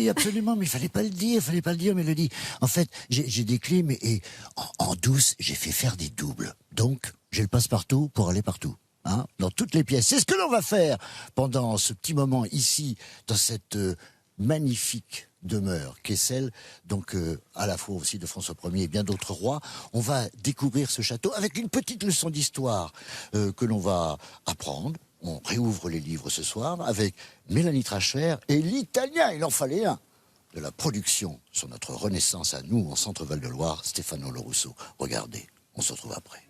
Oui, absolument, mais il fallait pas le dire, Mélodie. En fait, j'ai des clés, mais en douce, j'ai fait faire des doubles. Donc, j'ai le passe-partout pour aller partout. Hein, dans toutes les pièces. C'est ce que l'on va faire pendant ce petit moment ici, dans cette magnifique demeure qui est celle, donc à la fois aussi de François Ier et bien d'autres rois. On va découvrir ce château avec une petite leçon d'histoire que l'on va apprendre. On réouvre les livres ce soir avec Mélanie Tracher et l'italien, il en fallait un, de la production sur notre Renaissance à nous en Centre-Val de Loire, Stefano Lorusso. Regardez, on se retrouve après.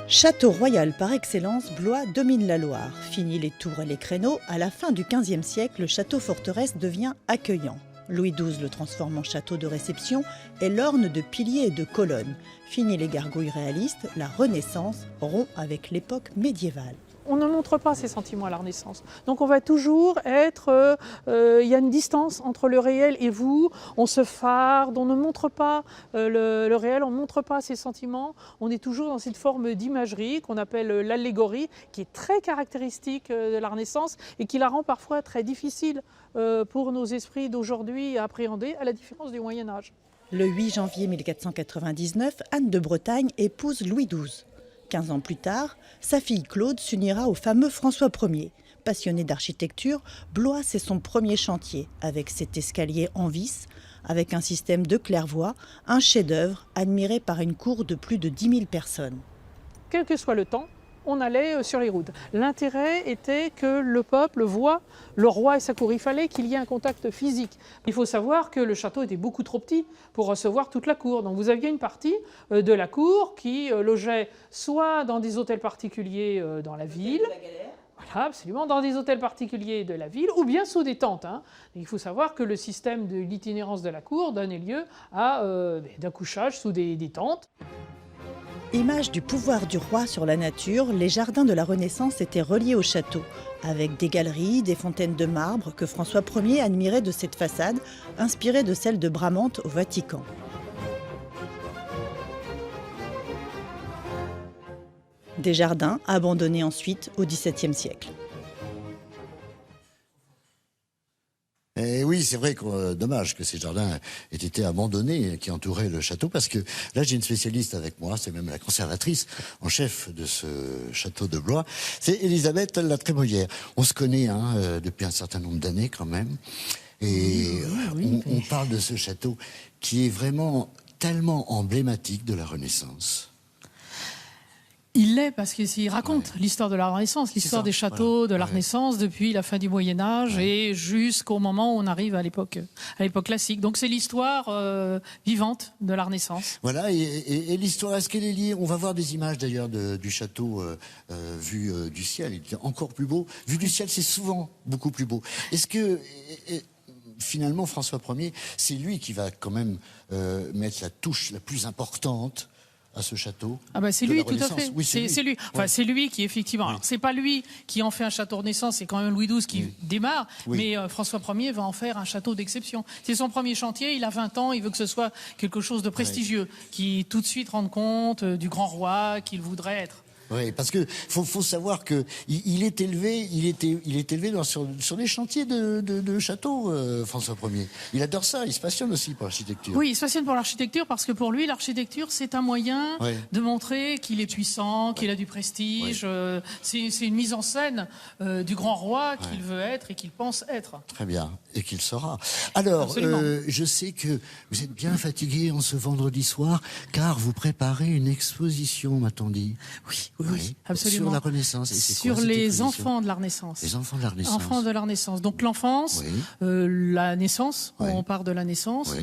Château royal par excellence, Blois domine la Loire. Fini les tours et les créneaux, à la fin du XVe siècle, le château-forteresse devient accueillant. Louis XII le transforme en château de réception et l'orne de piliers et de colonnes. Fini les gargouilles réalistes, la Renaissance rompt avec l'époque médiévale. On ne montre pas ces sentiments à la Renaissance. Donc on va toujours être... Il y a une distance entre le réel et vous. On se farde, on ne montre pas le réel, on ne montre pas ces sentiments. On est toujours dans cette forme d'imagerie qu'on appelle l'allégorie, qui est très caractéristique de la Renaissance et qui la rend parfois très difficile pour nos esprits d'aujourd'hui à appréhender, à la différence du Moyen-Âge. Le 8 janvier 1499, Anne de Bretagne épouse Louis XII. 15 ans plus tard, sa fille Claude s'unira au fameux François Ier. Passionné d'architecture, Blois c'est son premier chantier, avec cet escalier en vis, avec un système de claire-voie, un chef-d'œuvre admiré par une cour de plus de 10 000 personnes. Quel que soit le temps, on allait sur les routes. L'intérêt était que le peuple voit le roi et sa cour. Il fallait qu'il y ait un contact physique. Il faut savoir que le château était beaucoup trop petit pour recevoir toute la cour. Donc vous aviez une partie de la cour qui logeait soit dans des hôtels particuliers dans la ville, voilà, absolument, dans des hôtels particuliers de la ville, ou bien sous des tentes. Il faut savoir que le système de l'itinérance de la cour donnait lieu à d'un couchage sous des tentes. Image du pouvoir du roi sur la nature, les jardins de la Renaissance étaient reliés au château, avec des galeries, des fontaines de marbre que François Ier admirait de cette façade, inspirée de celle de Bramante au Vatican. Des jardins abandonnés ensuite au XVIIe siècle. Et oui, c'est vrai que dommage que ces jardins aient été abandonnés qui entouraient le château, parce que là j'ai une spécialiste avec moi, c'est même la conservatrice en chef de ce château de Blois, c'est Elisabeth La Trémoillère. On se connaît depuis un certain nombre d'années quand même, et on parle de ce château qui est vraiment tellement emblématique de la Renaissance. Il l'est parce qu'il raconte l'histoire de la Renaissance, l'histoire des châteaux de la Renaissance depuis la fin du Moyen-Âge et jusqu'au moment où on arrive à l'époque classique. Donc c'est l'histoire vivante de la Renaissance. Voilà, et l'histoire, est-ce qu'elle est liée? On va voir des images d'ailleurs du château vu du ciel, il est encore plus beau. Vu du ciel, c'est souvent beaucoup plus beau. Est-ce que... finalement, François Ier, c'est lui qui va quand même mettre la touche la plus importante à ce château. Ah ben c'est lui, tout à fait. Oui, c'est lui. Enfin, c'est lui qui effectivement. Alors c'est pas lui qui en fait un château Renaissance, c'est quand même Louis XII qui démarre. Mais François Ier va en faire un château d'exception. C'est son premier chantier. Il a 20 ans. Il veut que ce soit quelque chose de prestigieux, qui tout de suite rende compte du grand roi qu'il voudrait être. Oui, parce que faut savoir que il est élevé sur des chantiers de châteaux, François Ier. Il adore ça, il se passionne aussi pour l'architecture. Oui, il se passionne pour l'architecture parce que pour lui, l'architecture, c'est un moyen de montrer qu'il est puissant, qu'il a du prestige. C'est une mise en scène du grand roi qu'il veut être et qu'il pense être. Très bien, et qu'il sera. Alors, je sais que vous êtes bien fatigué en ce vendredi soir, car vous préparez une exposition, m'a-t-on dit. Oui, absolument. Sur la Renaissance. Et sur les enfants de la Renaissance. Les enfants de la Renaissance. Enfants de la Renaissance. Donc l'enfance, la naissance, on part de la naissance.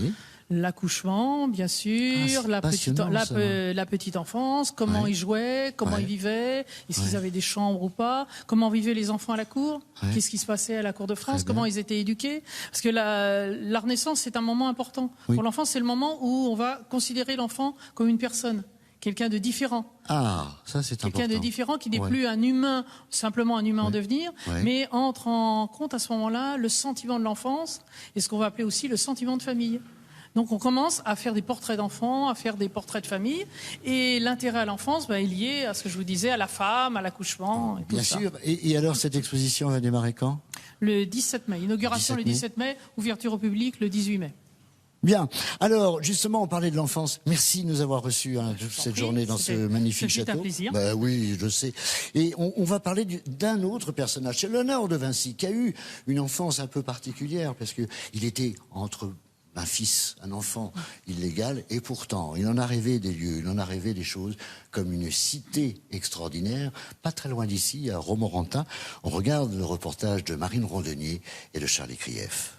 L'accouchement, bien sûr, la petite enfance, comment ils jouaient, comment ils vivaient, est-ce qu'ils avaient des chambres ou pas, comment vivaient les enfants à la cour, qu'est-ce qui se passait à la cour de France, comment ils étaient éduqués. Parce que la Renaissance, c'est un moment important. Pour l'enfant, c'est le moment où on va considérer l'enfant comme une personne. Quelqu'un de différent. Ah, ça c'est important. Quelqu'un de différent qui n'est plus un humain, simplement un humain en devenir, mais entre en compte à ce moment-là le sentiment de l'enfance et ce qu'on va appeler aussi le sentiment de famille. Donc on commence à faire des portraits d'enfants, à faire des portraits de famille, et l'intérêt à l'enfance est lié à ce que je vous disais, à la femme, à l'accouchement. Bien sûr. Et alors cette exposition va démarrer quand ? le 17 mai. Inauguration le 17 mai, ouverture au public le 18 mai. Bien. Alors, justement, on parlait de l'enfance. Merci de nous avoir reçus cette journée dans ce magnifique château. C'est un plaisir. Bah oui, je sais. Et on va parler d'un autre personnage. C'est Léonard de Vinci, qui a eu une enfance un peu particulière, parce que il était entre un fils, un enfant illégal, et pourtant, il en a rêvé des lieux, il en a rêvé des choses, comme une cité extraordinaire, pas très loin d'ici, à Romorantin. On regarde le reportage de Marine Rondenier et de Charles Krief.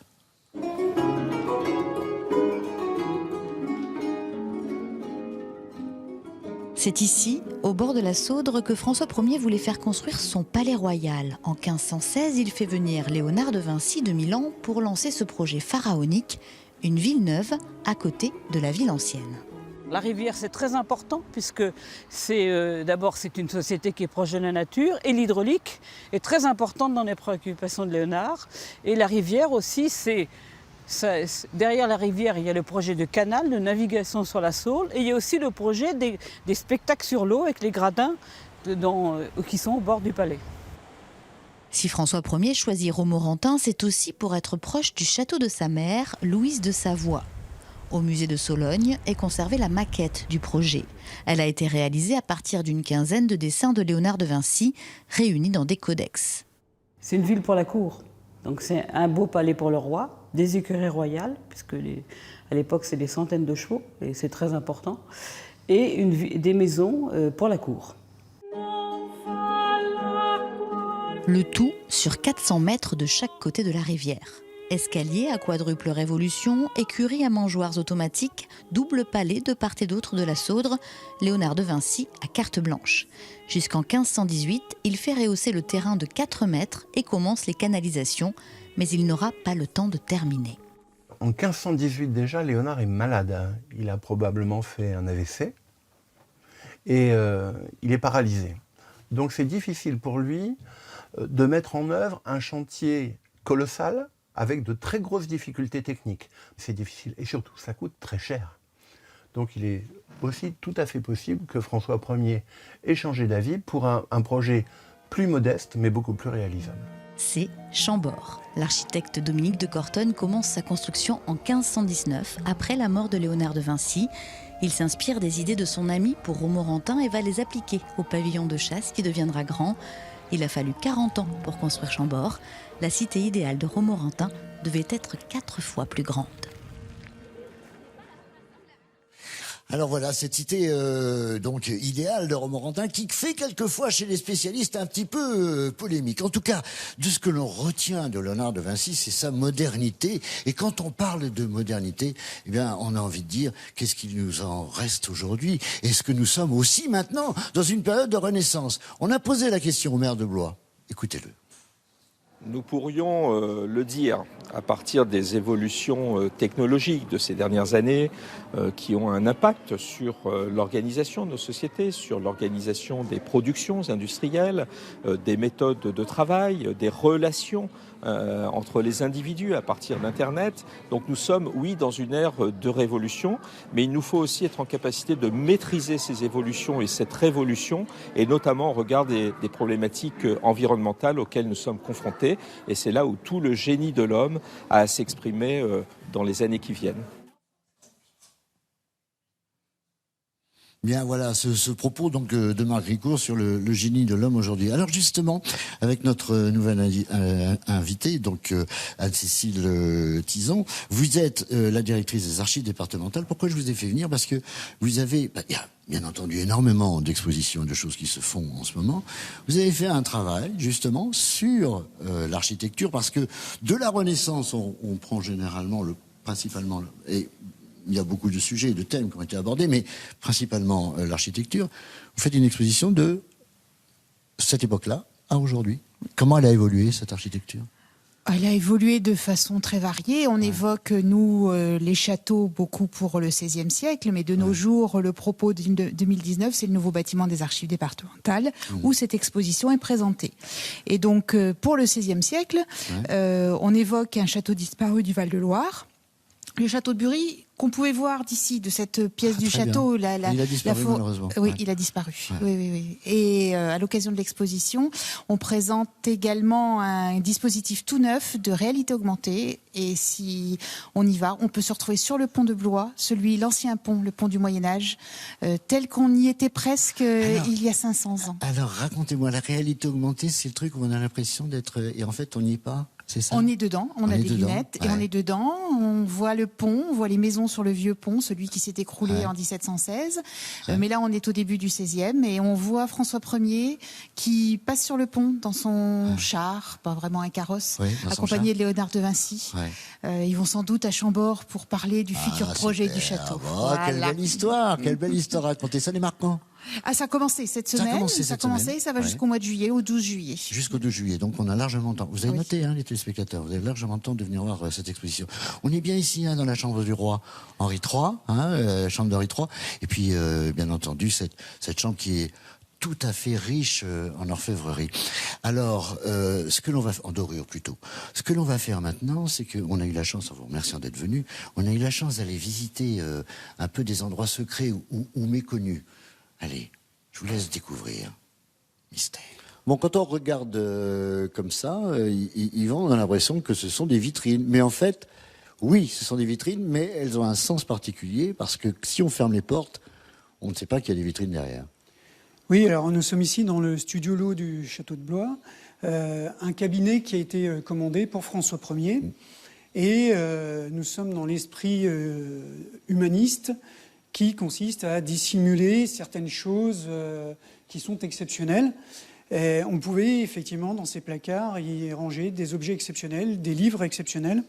C'est ici, au bord de la Saudre, que François Ier voulait faire construire son palais royal. En 1516, il fait venir Léonard de Vinci de Milan pour lancer ce projet pharaonique, une ville neuve à côté de la ville ancienne. La rivière, c'est très important puisque d'abord c'est une société qui est proche de la nature et l'hydraulique est très importante dans les préoccupations de Léonard. Et la rivière aussi, derrière la rivière, il y a le projet de canal, de navigation sur la Saule, et il y a aussi le projet des spectacles sur l'eau avec les gradins qui sont au bord du palais. Si François Ier choisit Romorantin, c'est aussi pour être proche du château de sa mère, Louise de Savoie. Au musée de Sologne est conservée la maquette du projet. Elle a été réalisée à partir d'une quinzaine de dessins de Léonard de Vinci, réunis dans des codex. C'est une ville pour la cour. Donc c'est un beau palais pour le roi, des écuries royales, puisque à l'époque c'est des centaines de chevaux, et c'est très important, et des maisons pour la cour. Le tout sur 400 mètres de chaque côté de la rivière. Escalier à quadruple révolution, écurie à mangeoires automatiques, double palais de part et d'autre de la Saudre, Léonard de Vinci à carte blanche. Jusqu'en 1518, il fait rehausser le terrain de 4 mètres et commence les canalisations, mais il n'aura pas le temps de terminer. En 1518 déjà, Léonard est malade. Il a probablement fait un AVC et il est paralysé. Donc c'est difficile pour lui de mettre en œuvre un chantier colossal avec de très grosses difficultés techniques. C'est difficile et surtout ça coûte très cher. Donc il est aussi tout à fait possible que François Ier ait changé d'avis pour un projet plus modeste mais beaucoup plus réalisable. C'est Chambord. L'architecte Dominique de Cortonne commence sa construction en 1519, après la mort de Léonard de Vinci. Il s'inspire des idées de son ami pour Romorantin et va les appliquer au pavillon de chasse qui deviendra grand. Il a fallu 40 ans pour construire Chambord. La cité idéale de Romorantin devait être 4 fois plus grande. Alors voilà, cette cité donc idéale de Romorantin qui fait quelquefois chez les spécialistes un petit peu polémique. En tout cas, de ce que l'on retient de Léonard de Vinci, c'est sa modernité. Et quand on parle de modernité, eh bien, on a envie de dire qu'est-ce qu'il nous en reste aujourd'hui? Est-ce que nous sommes aussi maintenant dans une période de renaissance? On a posé la question au maire de Blois. Écoutez-le. Nous pourrions le dire à partir des évolutions technologiques de ces dernières années qui ont un impact sur l'organisation de nos sociétés, sur l'organisation des productions industrielles, des méthodes de travail, des relations entre les individus à partir d'Internet. Donc nous sommes, oui, dans une ère de révolution, mais il nous faut aussi être en capacité de maîtriser ces évolutions et cette révolution, et notamment au regard des problématiques environnementales auxquelles nous sommes confrontés. Et c'est là où tout le génie de l'homme a à s'exprimer dans les années qui viennent. Bien, voilà, ce propos donc de Marc Ricourt sur le génie de l'homme aujourd'hui. Alors justement, avec notre nouvelle invitée, donc Anne-Cécile Tison, vous êtes la directrice des archives départementales. Pourquoi je vous ai fait venir? Parce que vous avez, il y a bien entendu énormément d'expositions et de choses qui se font en ce moment. Vous avez fait un travail justement sur l'architecture, parce que de la Renaissance, on prend généralement principalement et il y a beaucoup de sujets et de thèmes qui ont été abordés, mais principalement l'architecture. Vous faites une exposition de cette époque-là à aujourd'hui. Comment elle a évolué, cette architecture ? Elle a évolué de façon très variée. On évoque, nous, les châteaux, beaucoup pour le XVIe siècle, mais de nos jours, le propos de 2019, c'est le nouveau bâtiment des archives départementales, où cette exposition est présentée. Et donc, pour le XVIe siècle, on évoque un château disparu du Val-de-Loire. Le château de Bury qu'on pouvait voir d'ici, de cette pièce du château. Il a disparu malheureusement. Oui, il a disparu. Ouais. Oui. Et à l'occasion de l'exposition, on présente également un dispositif tout neuf de réalité augmentée. Et si on y va, on peut se retrouver sur le pont de Blois, l'ancien pont, le pont du Moyen-Âge, tel qu'on y était presque il y a 500 ans. Alors, racontez-moi, la réalité augmentée, c'est le truc où on a l'impression d'être... Et en fait, on n'y est pas, c'est ça? On est dedans, on a des lunettes, et on est dedans, on voit le pont, on voit les maisons sur le vieux pont, celui qui s'est écroulé en 1716. Mais là, on est au début du XVIe, et on voit François Ier qui passe sur le pont dans son char, pas vraiment un carrosse, accompagné de Léonard de Vinci. Ils vont sans doute à Chambord pour parler du futur projet du château. Voilà. Quelle belle histoire à raconter. Ça, les marquant. Ah, ça a commencé cette semaine. Ça va jusqu'au mois de juillet, au 12 juillet. Jusqu'au 12 juillet, donc on a largement le temps. Vous avez noté, les téléspectateurs, vous avez largement le temps de venir voir cette exposition. On est bien ici, dans la chambre du roi Henri III, chambre d'Henri III. Et puis, bien entendu, cette chambre qui est tout à fait riche en orfèvrerie. Alors, ce que l'on va faire, en dorure plutôt, ce que l'on va faire maintenant, c'est qu'on a eu la chance, en vous remerciant d'être venu, on a eu la chance d'aller visiter un peu des endroits secrets ou méconnus. Allez, je vous laisse découvrir. Mystère. Bon, quand on regarde comme ça, Yvan, on a l'impression que ce sont des vitrines. Mais en fait, oui, ce sont des vitrines, mais elles ont un sens particulier parce que si on ferme les portes, on ne sait pas qu'il y a des vitrines derrière. Oui, alors nous sommes ici dans le studio lot du château de Blois, un cabinet qui a été commandé pour François Ier. Et nous sommes dans l'esprit humaniste qui consiste à dissimuler certaines choses qui sont exceptionnelles. Et on pouvait effectivement, dans ces placards, y ranger des objets exceptionnels, des livres exceptionnels.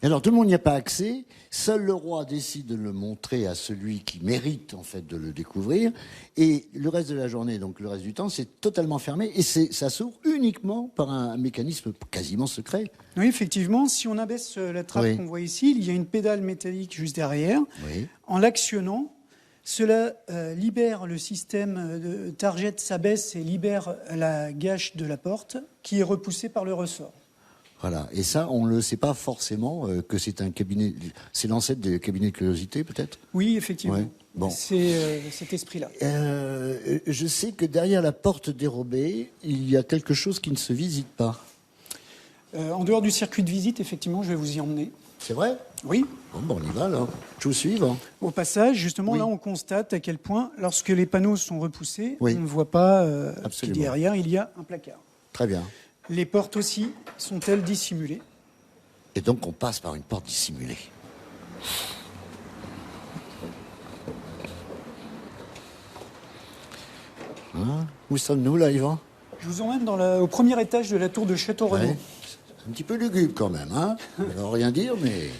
Alors tout le monde n'y a pas accès, seul le roi décide de le montrer à celui qui mérite en fait de le découvrir, et le reste de la journée, donc le reste du temps, c'est totalement fermé, et ça s'ouvre uniquement par un mécanisme quasiment secret. Oui, effectivement, si on abaisse la trappe qu'on voit ici, il y a une pédale métallique juste derrière. En l'actionnant, cela libère le système de target, s'abaisse et libère la gâche de la porte qui est repoussée par le ressort. Voilà, et ça, on ne le sait pas forcément que c'est un cabinet, c'est l'ancêtre des cabinets de curiosité peut-être ? Oui, effectivement. Ouais. Bon. C'est cet esprit-là. Je sais que derrière la porte dérobée, il y a quelque chose qui ne se visite pas. En dehors du circuit de visite, effectivement, je vais vous y emmener. C'est vrai ? Oui. Bon, on y va alors. Je vous suis. Au passage, justement, là, on constate à quel point, lorsque les panneaux sont repoussés, on ne voit pas que derrière, il y a un placard. Très bien. Les portes aussi sont-elles dissimulées ? Et donc on passe par une porte dissimulée. Où sommes-nous là, Yvan ? Je vous emmène au premier étage de la tour de Château-Renaud. C'est un petit peu lugubre quand même, hein ? Ça veut rien dire, mais...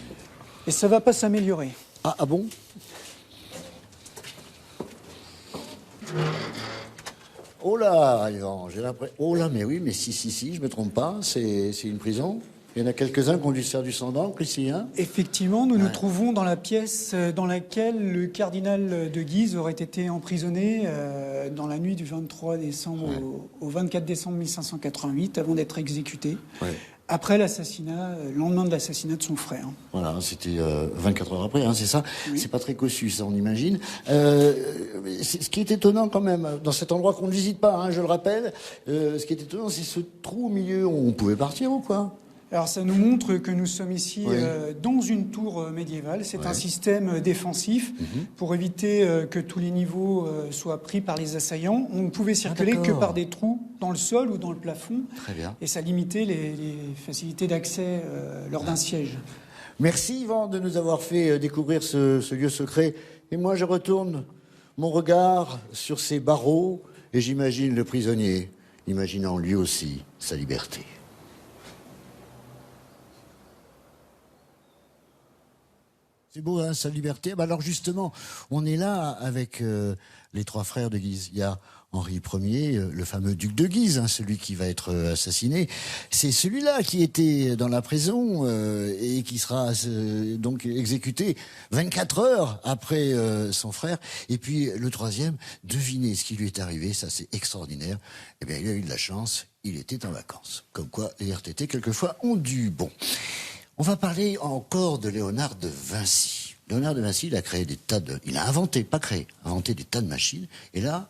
Et ça va pas s'améliorer. Ah bon ? Oh là, Yvan, j'ai l'impression... Oh là, mais oui, mais si, je me trompe pas, c'est une prison. Il y en a quelques-uns qui ont dû se faire du sang d'encre ici, hein ? Effectivement, nous nous trouvons dans la pièce dans laquelle le cardinal de Guise aurait été emprisonné dans la nuit du 23 décembre au 24 décembre 1588, avant d'être exécuté. Ouais. Après l'assassinat, le lendemain de l'assassinat de son frère. Voilà, c'était 24 heures après, hein, c'est ça. Oui. C'est pas très cossu, ça, on imagine. Ce qui est étonnant quand même, dans cet endroit qu'on ne visite pas, hein, je le rappelle, ce qui est étonnant, c'est ce trou au milieu. On pouvait partir ou quoi ? Alors ça nous montre que nous sommes ici dans une tour médiévale. C'est un système défensif pour éviter que tous les niveaux soient pris par les assaillants. On ne pouvait circuler que par des trous dans le sol ou dans le plafond. Très bien. Et ça limitait les facilités d'accès lors d'un siège. Merci Yvan de nous avoir fait découvrir ce lieu secret. Et moi je retourne mon regard sur ces barreaux et j'imagine le prisonnier, imaginant lui aussi sa liberté. C'est beau, hein, sa liberté. Bah alors justement, on est là avec les trois frères de Guise. Il y a Henri Ier, le fameux duc de Guise, hein, celui qui va être assassiné. C'est celui-là qui était dans la prison et qui sera donc exécuté 24 heures après son frère. Et puis le troisième, devinez ce qui lui est arrivé, ça c'est extraordinaire. Eh bien, il a eu de la chance, il était en vacances. Comme quoi, les RTT, quelquefois, ont du bon. On va parler encore de Léonard de Vinci. Léonard de Vinci, il a créé des tas de... Il a inventé, pas créé, inventé des tas de machines. Et là,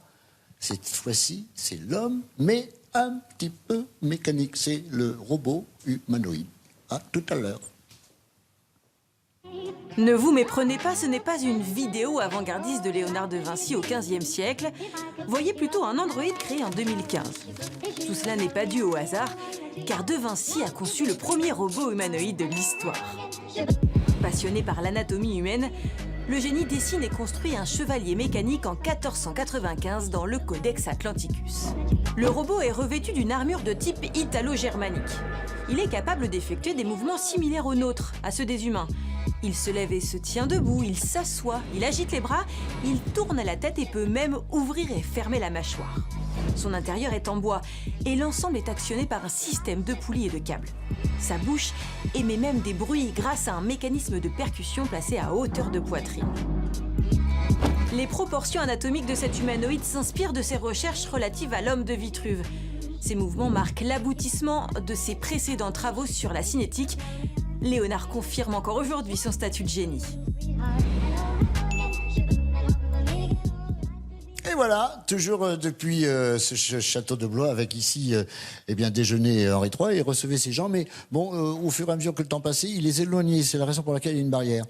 cette fois-ci, c'est l'homme, mais un petit peu mécanique. C'est le robot humanoïde. À tout à l'heure. Ne vous méprenez pas, ce n'est pas une vidéo avant-gardiste de Léonard de Vinci au XVe siècle. Voyez plutôt un androïde créé en 2015. Tout cela n'est pas dû au hasard, car de Vinci a conçu le premier robot humanoïde de l'histoire. Passionné par l'anatomie humaine, le génie dessine et construit un chevalier mécanique en 1495 dans le Codex Atlanticus. Le robot est revêtu d'une armure de type italo-germanique. Il est capable d'effectuer des mouvements similaires aux nôtres, à ceux des humains. Il se lève et se tient debout, il s'assoit, il agite les bras, il tourne la tête et peut même ouvrir et fermer la mâchoire. Son intérieur est en bois et l'ensemble est actionné par un système de poulies et de câbles. Sa bouche émet même des bruits grâce à un mécanisme de percussion placé à hauteur de poitrine. Les proportions anatomiques de cet humanoïde s'inspirent de ses recherches relatives à l'homme de Vitruve. Ces mouvements marquent l'aboutissement de ses précédents travaux sur la cinétique. Léonard confirme encore aujourd'hui son statut de génie. Et voilà, toujours depuis ce château de Blois, avec ici déjeuner Henri III, et recevait ces gens, mais bon, au fur et à mesure que le temps passait, il les éloignait, c'est la raison pour laquelle il y a une barrière.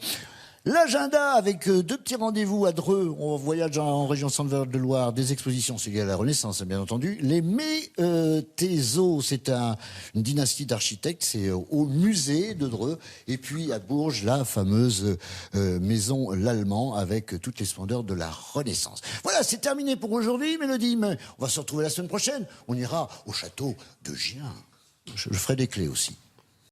L'agenda avec 2 petits rendez-vous à Dreux, on voyage en région Centre-Val de Loire, des expositions, c'est lié à la Renaissance, bien entendu. Les Métézos, c'est une dynastie d'architectes, c'est au musée de Dreux. Et puis à Bourges, la fameuse maison L'Allemand, avec toutes les splendeurs de la Renaissance. Voilà, c'est terminé pour aujourd'hui, Mélodie, mais on va se retrouver la semaine prochaine. On ira au château de Gien. Je ferai des clés aussi.